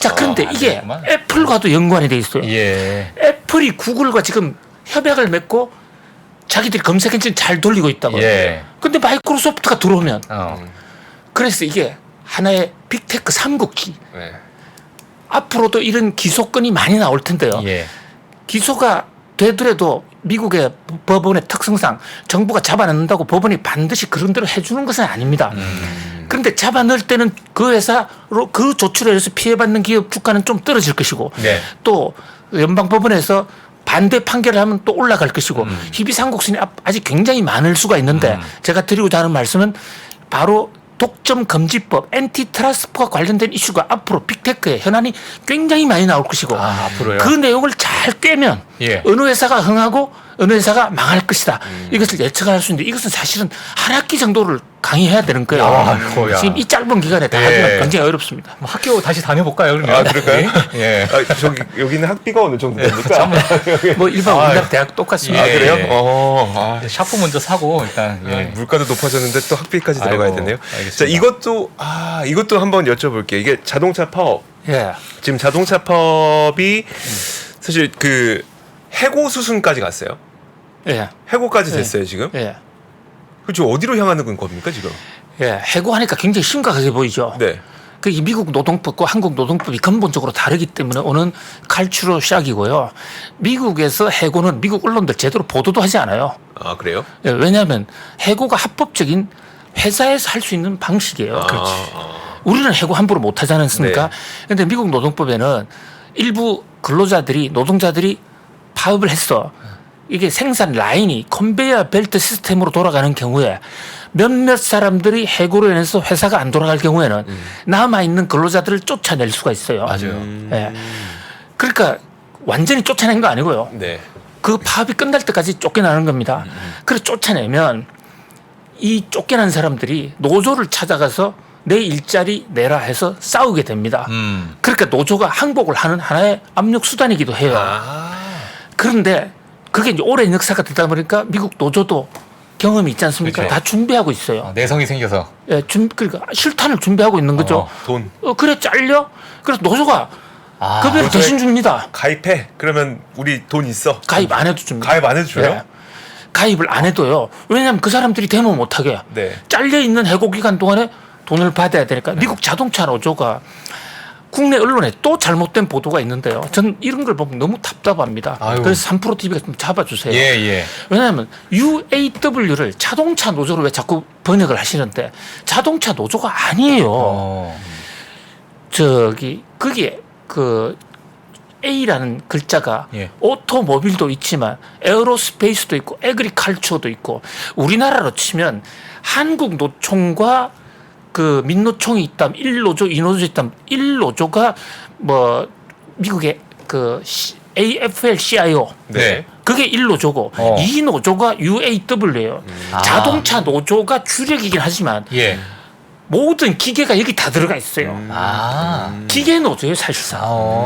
자, 그런데 이게 그렇구만. 애플과도 연관이 돼 있어요. 예. 애플이 구글과 지금 협약을 맺고 자기들이 검색 엔진 잘 돌리고 있다고요. 예. 근데 마이크로소프트가 들어오면 어. 그래서 이게 하나의 빅테크 삼국지. 네. 앞으로도 이런 기소건이 많이 나올 텐데요. 예. 기소가 되더라도 미국의 법원의 특성상 정부가 잡아넣는다고 법원이 반드시 그런 대로 해주는 것은 아닙니다. 그런데 잡아넣을 때는 그 회사로 그 조치로 해서 피해받는 기업 주가는 좀 떨어질 것이고 네. 또 연방법원에서 반대 판결을 하면 또 올라갈 것이고 희비상국선이 아직 굉장히 많을 수가 있는데 제가 드리고자 하는 말씀은 바로 독점 금지법, 엔티트러스트와 관련된 이슈가 앞으로 빅테크의 현안이 굉장히 많이 나올 것이고 아, 앞으로요? 그 내용을 잘 꿰면 예. 어느 회사가 흥하고 어느 회사가 망할 것이다. 이것을 예측할 수 있는데 이것은 사실은 한 학기 정도를 강의해야 되는 거예요. 아이고야. 지금 이 짧은 기간에 다 예. 하기가 굉장히 어렵습니다. 뭐 학교 다시 다녀볼까요, 그러면? 아, 그럴까요? 예. 아, 저기 여기는 학비가 어느 정도 됩니까? 뭐 일반 우리나라 대학 똑같습니다. 아, 예. 그래요? 샤프 먼저 사고 일단. 예. 물가도 높아졌는데 또 학비까지 아이고, 들어가야 되네요. 알겠습니다. 자, 이것도 한번 여쭤볼게요. 이게 자동차 파업. 예. 지금 자동차 파업이 사실 그 해고 수순까지 갔어요. 예. 해고까지 됐어요, 지금. 예. 그렇죠. 어디로 향하는 겁니까, 지금? 예. 해고하니까 굉장히 심각하게 보이죠. 네. 그 이 미국 노동법과 한국 노동법이 근본적으로 다르기 때문에 오는 칼추로 시작이고요. 미국에서 해고는 미국 언론들 제대로 보도도 하지 않아요. 아, 그래요? 예, 왜냐하면 해고가 합법적인 회사에서 할 수 있는 방식이에요. 우리는 해고 함부로 못 하지 않습니까? 그런데 미국 노동법에는 일부 근로자들이 노동자들이 파업을 했어. 이게 생산 라인이 컨베이어 벨트 시스템으로 돌아가는 경우에 몇몇 사람들이 해고로 인해서 회사가 안 돌아갈 경우에는 남아있는 근로자들을 쫓아낼 수가 있어요. 맞아요. 예. 그러니까 완전히 쫓아낸 거 아니고요. 네. 그 파업이 끝날 때까지 쫓겨나는 겁니다. 그래서 쫓아내면 이 쫓겨난 사람들이 노조를 찾아가서 내 일자리 내라 해서 싸우게 됩니다. 그러니까 노조가 항복을 하는 하나의 압력 수단이기도 해요. 그런데 그게 이제 오랜 역사가 되다 보니까 미국 노조도 경험이 있지 않습니까? 그렇죠. 다 준비하고 있어요. 내성이 생겨서. 예, 그러니까 실탄을 준비하고 있는 거죠. 돈. 그래 잘려? 그래서 노조가 급여를 노조에 대신 줍니다. 가입해. 그러면 우리 돈 있어. 가입 안 해도 줍니다. 가입 안 해도 줘요? 예. 가입을 안 해도요. 왜냐하면 그 사람들이 데모 못하게 네. 잘려 있는 해고 기간 동안에 돈을 받아야 되니까 미국 자동차 노조가 국내 언론에 또 잘못된 보도가 있는데요. 전 이런 걸 보면 너무 답답합니다. 아유. 그래서 3프로 TV가 좀 잡아주세요. 예, 예. 왜냐하면 UAW를 자동차 노조로 왜 자꾸 번역을 하시는데 자동차 노조가 아니에요. 저기 거기에 그 A라는 글자가 예. 오토모빌도 있지만 에어로스페이스도 있고 에그리컬처도 있고 우리나라로 치면 한국 노총과 그 민노총이 있다면 1노조, 2노조 있다면 1노조가 뭐 미국의 그 AFL-CIO 네. 그게 1노조고 2노조가 UAW예요. 자동차 노조가 주력이긴 하지만 예. 모든 기계가 여기 다 들어가 있어요. 기계 노조예요 사실상.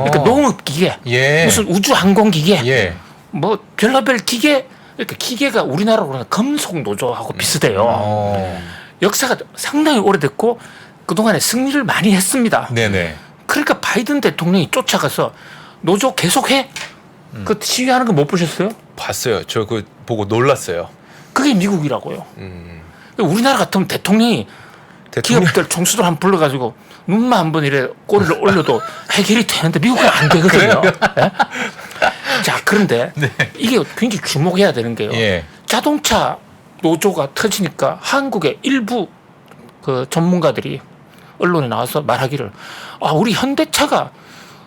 그러니까 농업 기계, 예. 무슨 우주 항공 기계, 예. 뭐 별의별 기계. 그러니까 기계가 우리나라로 금속 노조하고 비슷해요. 역사가 상당히 오래됐고 그동안에 승리를 많이 했습니다. 네네. 그러니까 바이든 대통령이 쫓아가서 노조 계속해. 그 시위하는 거 못 보셨어요? 봤어요. 저 그 보고 놀랐어요. 그게 미국이라고요. 우리나라 같으면 대통령이 기업들 총수들 한 번 불러가지고 눈만 한 번 이래 꼬리를 올려도 해결이 되는데 미국은 안 되거든요. 네? 자, 그런데 이게 굉장히 주목해야 되는 게요. 예. 자동차 노조가 터지니까 한국의 일부 그 전문가들이 언론에 나와서 말하기를 우리 현대차가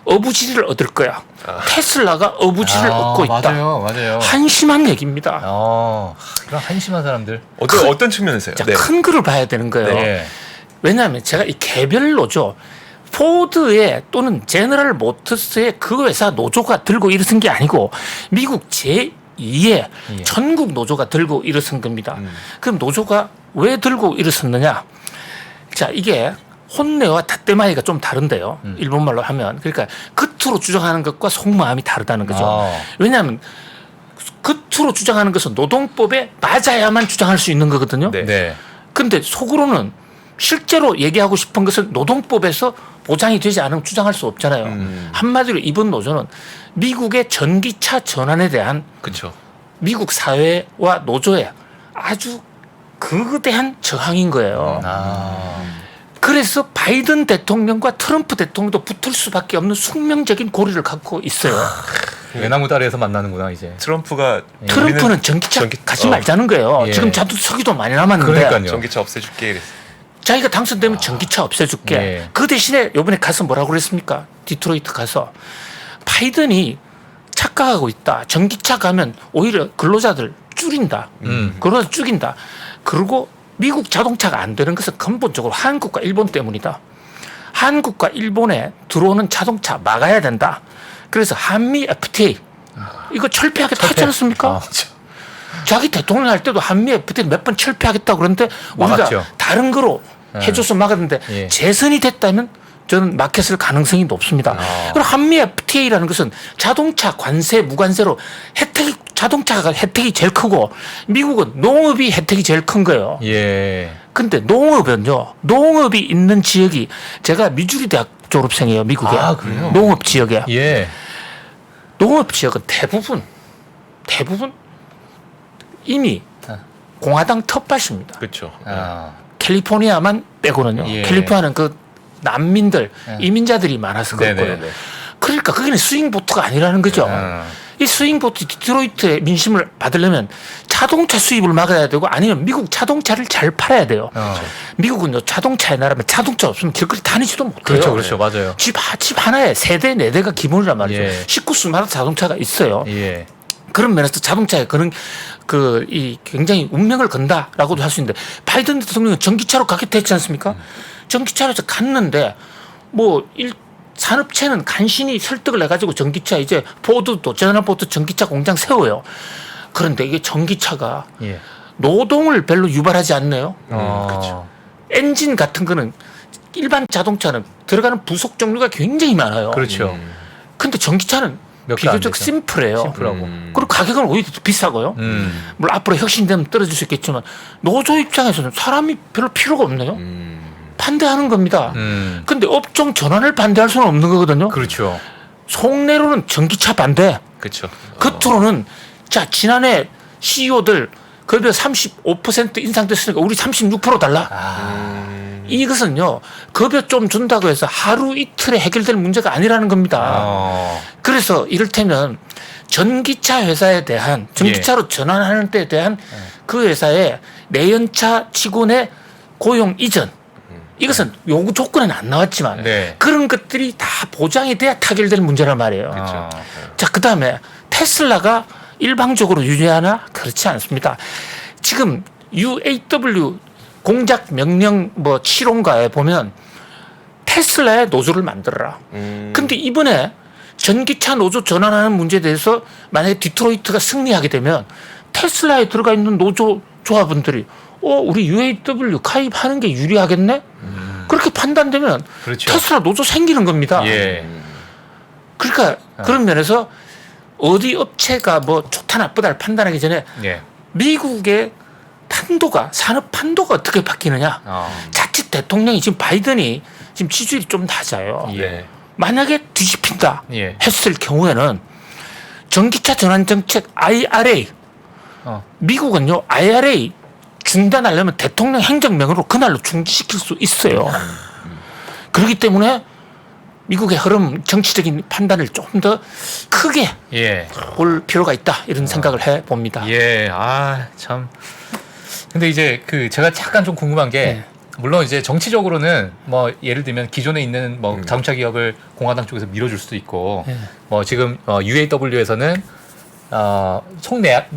어부지리를 얻을 거야. 테슬라가 어부지리를 얻고 있다. 맞아요. 한심한 얘기입니다. 그런 한심한 사람들. 어떤 측면에서요? 자, 네. 큰 글을 봐야 되는 거예요. 네. 왜냐하면 제가 이 개별 노조, 포드의 또는 제너럴 모터스의 그 회사 노조가 들고 일어선 게 아니고 미국 제2의 전국 노조가 들고 일어선 겁니다. 그럼 노조가 왜 들고 일어섰느냐? 자, 이게 혼내와 닷대마이가 좀 다른데요. 일본말로 하면. 그러니까 겉으로 주장하는 것과 속마음이 다르다는 거죠. 왜냐하면 겉으로 주장하는 것은 노동법에 맞아야만 주장할 수 있는 거거든요. 네. 근데 속으로는 실제로 얘기하고 싶은 것은 노동법에서 보장이 되지 않으면 주장할 수 없잖아요. 한마디로 이번 노조는 미국의 전기차 전환에 대한 그렇죠. 미국 사회와 노조의 아주 거대한 저항인 거예요. 그래서 바이든 대통령과 트럼프 대통령도 붙을 수밖에 없는 숙명적인 고리를 갖고 있어요. 외나무 다리에서 만나는구나 이제. 트럼프가 트럼프는 전기차 가지 말자는 거예요. 예. 지금 자동차기도 많이 남았는데 그러니까요. 전기차 없애줄게 이랬어요. 자기가 당선되면 전기차 없애줄게. 예. 그 대신에 이번에 가서 뭐라고 그랬습니까? 디트로이트 가서 바이든이 착각하고 있다. 전기차 가면 오히려 근로자들 줄인다. 근로자 죽인다. 그리고 미국 자동차가 안 되는 것은 근본적으로 한국과 일본 때문이다. 한국과 일본에 들어오는 자동차 막아야 된다. 그래서 한미 FTA 이거 철폐하겠다 하지 않았습니까? 자기 대통령 할 때도 한미 FTA 몇 번 철폐하겠다고 그러는데 우리가 막았죠. 다른 거로 해줘서 막았는데 예. 재선이 됐다면 저는 막혔을 가능성이 높습니다. 그리고 한미 FTA라는 것은 자동차 관세, 무관세로 자동차가 혜택이 제일 크고 미국은 농업이 혜택이 제일 큰 거예요. 예. 근데 농업은요, 농업이 있는 지역이 제가 미주리 대학 졸업생이에요, 미국에. 그래요? 농업 지역에. 예. 농업 지역은 대부분 이미 공화당 텃밭입니다. 그렇죠. 캘리포니아만 빼고는요. 예. 캘리포니아는 그 난민들, 이민자들이 많아서 그렇고요. 네네네. 그러니까 거기는 스윙보트가 아니라는 거죠. 이 스윙보트 디트로이트의 민심을 받으려면 자동차 수입을 막아야 되고 아니면 미국 자동차를 잘 팔아야 돼요. 미국은요, 자동차의 나라면 자동차 없으면 길거리 다니지도 못해요. 그렇죠. 맞아요. 집 하나에 3대, 4대가 기본이란 말이죠. 예. 식구수마다 자동차가 있어요. 예. 그런 면에서 자동차에 그런 이 굉장히 운명을 건다라고도 할 수 있는데 바이든 대통령은 전기차로 가겠다 했지 않습니까? 전기차로 해서 갔는데 산업체는 간신히 설득을 해가지고 전기차 이제 포드도 제너럴 포드 전기차 공장 세워요. 그런데 이게 전기차가 노동을 별로 유발하지 않네요. 그렇죠. 엔진 같은 거는 일반 자동차는 들어가는 부속 종류가 굉장히 많아요. 그렇죠. 근데 전기차는 몇 개안 비교적 되죠. 심플해요. 심플하고. 그리고 가격은 오히려 더 비싸고요. 물론 앞으로 혁신되면 떨어질 수 있겠지만 노조 입장에서는 사람이 별로 필요가 없네요. 반대하는 겁니다. 근데 업종 전환을 반대할 수는 없는 거거든요. 그렇죠. 속내로는 전기차 반대. 그렇죠. 겉으로는 자 지난해 CEO들 급여 35% 인상됐으니까 우리 36% 달라. 이것은요 급여 좀 준다고 해서 하루 이틀에 해결될 문제가 아니라는 겁니다. 그래서 이를테면 전기차 회사에 대한 전기차로 전환하는 데에 대한 그 회사의 내연차 직원의 고용 이전 이것은 요구 조건에는 안 나왔지만 그런 것들이 다 보장이 돼야 타결될 문제란 말이에요. 자, 그다음에 테슬라가 일방적으로 유리하나? 그렇지 않습니다. 지금 UAW 공작 명령 7호인가에 보면 테슬라의 노조를 만들어라. 근데 이번에 전기차 노조 전환하는 문제에 대해서 만약에 디트로이트가 승리하게 되면 테슬라에 들어가 있는 노조 조합원들이 우리 UAW 가입하는 게 유리하겠네? 그렇게 판단되면 그렇죠. 테슬라 노조 생기는 겁니다. 그러니까 그런 면에서 어디 업체가 좋다 나쁘다를 판단하기 전에 미국의 산업 판도가 어떻게 바뀌느냐. 자칫 대통령이 지금 바이든이 지금 지지율이 좀 낮아요. 만약에 뒤집힌다 했을 경우에는 전기차 전환 정책 IRA 미국은요 IRA 중단하려면 대통령 행정명으로 그날로 중지시킬 수 있어요. 그렇기 때문에 미국의 흐름 정치적인 판단을 좀 더 크게 볼 필요가 있다 이런 생각을 해봅니다. 참. 근데 이제 제가 잠깐 좀 궁금한 게 물론 이제 정치적으로는 뭐 예를 들면 기존에 있는 뭐 자동차 기업을 공화당 쪽에서 밀어줄 수도 있고 예. 뭐 지금 UAW에서는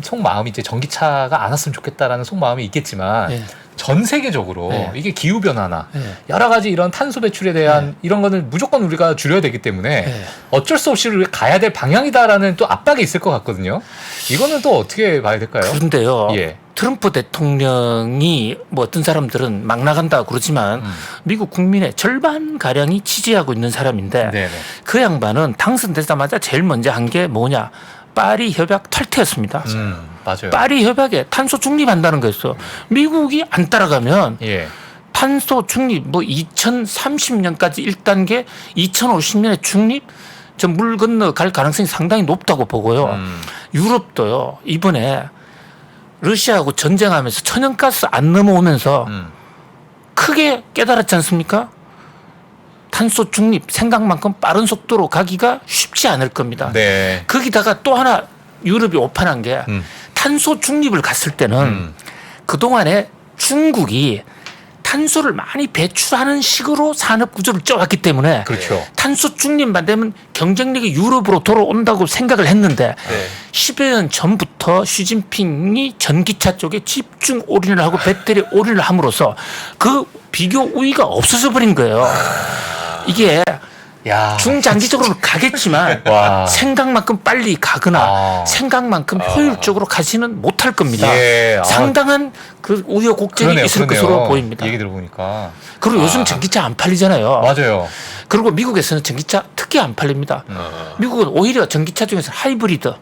속마음이 이제 전기차가 안 왔으면 좋겠다라는 속마음이 있겠지만 예. 전 세계적으로 예. 이게 기후 변화나 예. 여러 가지 이런 탄소 배출에 대한 이런 거는 무조건 우리가 줄여야 되기 때문에 예. 어쩔 수 없이 우리가 가야 될 방향이다라는 또 압박이 있을 것 같거든요. 이거는 또 어떻게 봐야 될까요? 그런데요. 예. 트럼프 대통령이 뭐 어떤 사람들은 막 나간다 그러지만 미국 국민의 절반 가량이 지지하고 있는 사람인데 네네. 그 양반은 당선되자마자 제일 먼저 한 게 뭐냐? 파리 협약 탈퇴였습니다. 맞아요. 파리 협약에 탄소 중립한다는 거였어. 미국이 안 따라가면 예. 탄소 중립 뭐 2030년까지 1단계, 2050년에 중립 저 물 건너 갈 가능성이 상당히 높다고 보고요. 유럽도요. 이번에 러시아하고 전쟁하면서 천연가스 안 넘어오면서 크게 깨달았지 않습니까? 탄소 중립 생각만큼 빠른 속도로 가기가 쉽지 않을 겁니다. 네. 거기다가 또 하나 유럽이 오판한 게 탄소 중립을 갔을 때는 그동안에 중국이 탄소를 많이 배출하는 식으로 산업 구조를 쪄왔기 때문에 그렇죠. 탄소 중립만 되면 경쟁력이 유럽으로 돌아온다고 생각을 했는데 네. 10여 년 전부터 시진핑이 전기차 쪽에 집중 올인을 하고 배터리 올인을 함으로써 그 비교 우위가 없어져 버린 거예요. 이게 야. 중장기적으로는 가겠지만 와. 생각만큼 빨리 가거나 생각만큼 효율적으로 가지는 못할 겁니다. 예. 상당한 그 우여곡절이 그러네요. 있을 그러네요. 것으로 보입니다. 얘기 들어보니까. 그리고 요즘 전기차 안 팔리잖아요. 맞아요. 그리고 미국에서는 전기차 특히 안 팔립니다. 미국은 오히려 전기차 중에서 하이브리드.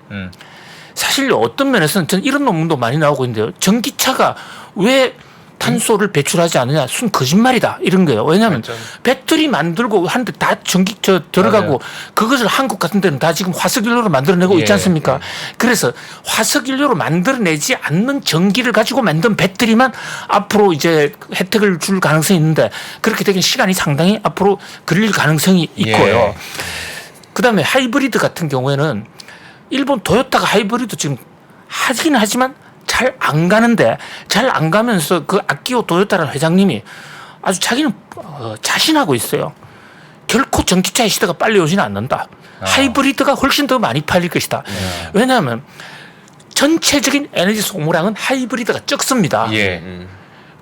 사실 어떤 면에서는 전 이런 논문도 많이 나오고 있는데요. 전기차가 왜 탄소를 배출하지 않느냐? 순 거짓말이다. 이런 거예요. 왜냐하면 완전. 배터리 만들고 하는데 다 전기 들어가고 맞아요. 그것을 한국 같은 데는 다 지금 화석연료로 만들어내고 있지 예. 않습니까? 그래서 화석연료로 만들어내지 않는 전기를 가지고 만든 배터리만 앞으로 이제 혜택을 줄 가능성이 있는데 그렇게 되면 시간이 상당히 앞으로 걸릴 가능성이 있고요. 예. 그다음에 하이브리드 같은 경우에는 일본 토요타가 하이브리드 지금 하긴 하지만 잘 안 가는데 잘 안 가면서 그 아키오 토요타라는 회장님이 아주 자기는 자신하고 있어요. 결코 전기차의 시대가 빨리 오지는 않는다. 하이브리드가 훨씬 더 많이 팔릴 것이다. 왜냐하면 전체적인 에너지 소모량은 하이브리드가 적습니다. 예.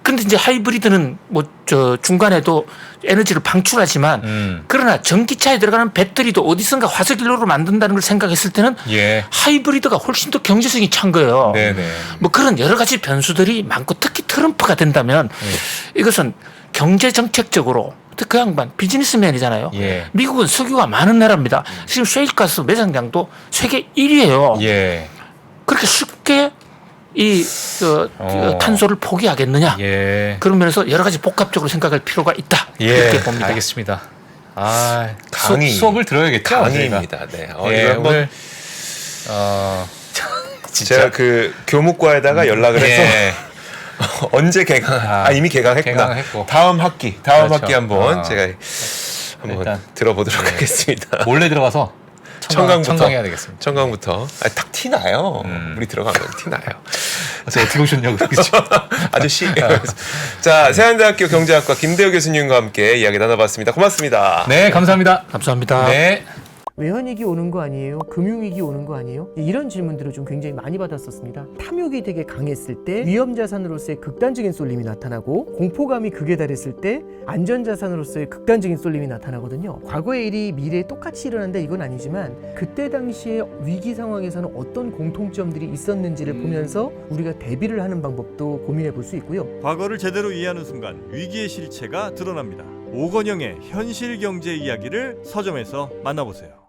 근데 이제 하이브리드는 뭐 저 중간에도 에너지를 방출하지만 그러나 전기차에 들어가는 배터리도 어디선가 화석연료로 만든다는 걸 생각했을 때는 예. 하이브리드가 훨씬 더 경제성이 찬 거예요. 네네. 뭐 그런 여러 가지 변수들이 많고 특히 트럼프가 된다면 이것은 경제 정책적으로 그 양반 비즈니스맨이잖아요. 예. 미국은 석유가 많은 나라입니다. 지금 셰일가스 매장량도 세계 1위예요. 예. 그렇게 쉽게 이 탄소를 포기하겠느냐? 예. 그런 면에서 여러 가지 복합적으로 생각할 필요가 있다. 예. 이렇게 봅니다. 알겠습니다. 아, 강의. 수업을 들어야겠죠. 강의입니다. 네. 예, 이거 한번 오늘 진짜 제가 그 교무과에다가 연락을 해서 예. 언제 개강? 이미 개강했구나. 개강했고. 다음 학기 그렇죠. 한번 제가 한번 일단, 들어보도록 하겠습니다. 몰래 들어가서 청강해야 되겠습니다. 청강부터. 딱 티 나요. 우리 들어가면 티 나요. 어떻게 오셨냐고 그렇죠. 아저씨. 자, 세안대학교 경제학과 김대호 교수님과 함께 이야기 나눠봤습니다. 고맙습니다. 네, 감사합니다. 감사합니다. 네. 외환위기 오는 거 아니에요? 금융위기 오는 거 아니에요? 이런 질문들을 좀 굉장히 많이 받았었습니다. 탐욕이 되게 강했을 때 위험자산으로서의 극단적인 쏠림이 나타나고 공포감이 극에 달했을 때 안전자산으로서의 극단적인 쏠림이 나타나거든요. 과거의 일이 미래에 똑같이 일어난다 이건 아니지만 그때 당시에 위기 상황에서는 어떤 공통점들이 있었는지를 보면서 우리가 대비를 하는 방법도 고민해 볼 수 있고요. 과거를 제대로 이해하는 순간 위기의 실체가 드러납니다. 오건영의 현실 경제 이야기를 서점에서 만나보세요.